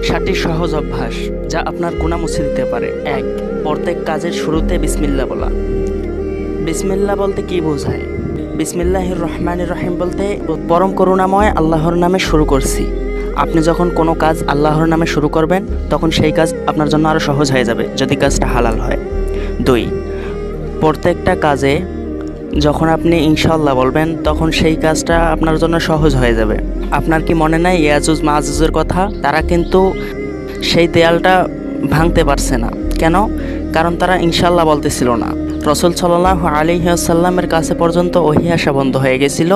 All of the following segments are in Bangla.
7টি সহজ অভ্যাস যা আপনার গুনাহ মুছে দিতে পারে। 1. প্রত্যেক কাজের শুরুতে বিসমিল্লাহ বলা। বিসমিল্লাহ বলতে কি বোঝায়? বিসমিল্লাহির রহমানির রহিম বলতে পরম করুণাময় আল্লাহর নামে শুরু করছি। আপনি যখন কোনো কাজ আল্লাহর নামে শুরু করবেন তখন সেই কাজ আপনার জন্য আরও সহজ হয়ে যাবে যদি কাজটা হালাল হয়। 2. প্রত্যেকটা কাজে যখন আপনি ইনশাআল্লাহ বলবেন তখন সেই কাজটা আপনার জন্য সহজ হয়ে যাবে। আপনার কি মনে নাই ইয়াজুজ মাজুজের কথা? তারা কিন্তু সেই দেয়ালটা ভাঙতে পারছে না। কেন? কারণ তারা ইনশাআল্লাহ বলতেছিল না। রাসূল সাল্লাল্লাহু আলাইহি ওয়াসাল্লামের কাছে পর্যন্ত ওহী আসা বন্ধ হয়ে গেছিল,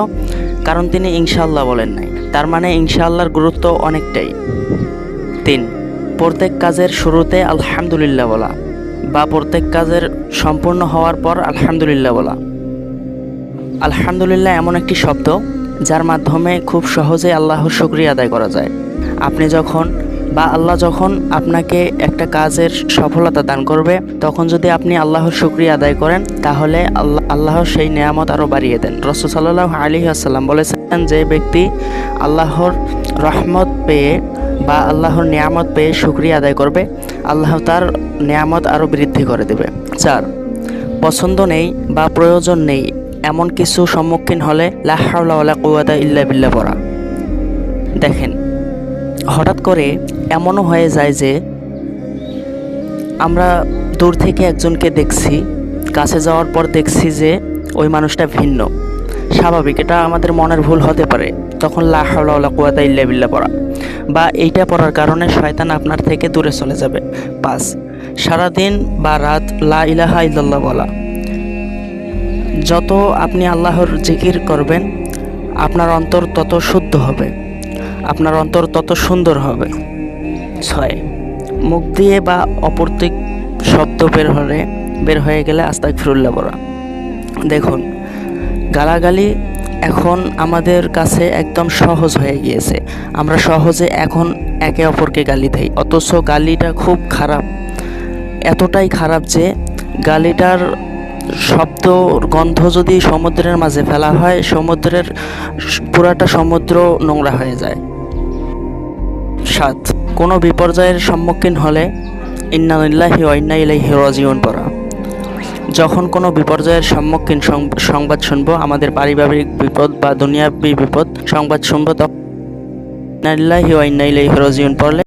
কারণ তিনি ইনশাআল্লাহ বলেন নাই। তার মানে ইনশাআল্লাহর গুরুত্ব অনেকটাই। 3. প্রত্যেক কাজের শুরুতে আলহামদুলিল্লাহ বলা বা প্রত্যেক কাজের সম্পূর্ণ হওয়ার পর আলহামদুলিল্লাহ বলা। আলহামদুলিল্লাহ এমন একটি শব্দ যার মাধ্যমে খুব সহজে আল্লাহর শুকরিয়া আদায় করা যায়। আপনি যখন বা আল্লাহ যখন আপনাকে একটা কাজের সফলতা দান করবে তখন যদি আপনি আল্লাহর শুকরিয়া আদায় করেন তাহলে আল্লাহর সেই নেয়ামত আরও বাড়িয়ে দেন। রাসূল সাল্লাল্লাহু আলাইহি ওয়াসাল্লাম বলেছেন, যে ব্যক্তি আল্লাহর রহমত পেয়ে বা আল্লাহর নেয়ামত পেয়ে শুকরিয়া আদায় করবে আল্লাহ তার নেয়ামত আরও বৃদ্ধি করে দেবে। 4. পছন্দ নেই বা প্রয়োজন নেই এমন কিছু সম্মুখীন হলে লা হাওলা ওয়ালা কুওয়াতা ইল্লা বিল্লাহ পড়া। দেখেন, হঠাৎ করে এমনও হয়ে যায় যে আমরা দূর থেকে একজনকে দেখছি, কাছে যাওয়ার পর দেখছি যে ওই মানুষটা ভিন্ন। স্বাভাবিক, এটা আমাদের মনের ভুল হতে পারে। তখন লা হাওলা ওয়ালা কুওয়াতা ইল্লা বিল্লাহ পড়া বা এইটা পড়ার কারণে শয়তান আপনার থেকে দূরে চলে যাবে। 5. সারাদিন বা রাত লা ইলাহা ইল্লাল্লাহ বলা। যত আপনি আল্লাহর জিকির করবেন আপনার অন্তর তত শুদ্ধ হবে, আপনার অন্তর তত সুন্দর হবে। 6. মুখ দিয়ে বা অপ্রত্যেক শব্দ বের হয়ে গেলে আস্তাগফিরুল্লাহ বলা। দেখুন, গালাগালি এখন আমাদের কাছে একদম সহজ হয়ে গিয়েছে। আমরা সহজে এখন একে অপরকে গালি দেই, অথচ গালিটা খুব খারাপ। এতটাই খারাপ যে গালিটার শব্দ গন্ধ যদি সমুদ্রের মাঝে ফেলা হয় সমুদ্রের পুরাটা সমুদ্র নোংরা হয়ে যায়। 7. কোনো বিপর্যয়ের সম্মুখীন হলে ইন্না লিল্লাহি ওয়া ইন্না ইলাইহি রাজিউন পড়া। যখন কোনো বিপর্যয়ের সম্মুখীন সংবাদ শুনবো, আমাদের পারিবারিক বিপদ বা দুনিয়াবী বিপদ সংবাদ শুনবো, তখন ইন্না লিল্লাহি ওয়া ইন্না ইলাইহি রাজিউন পড়লে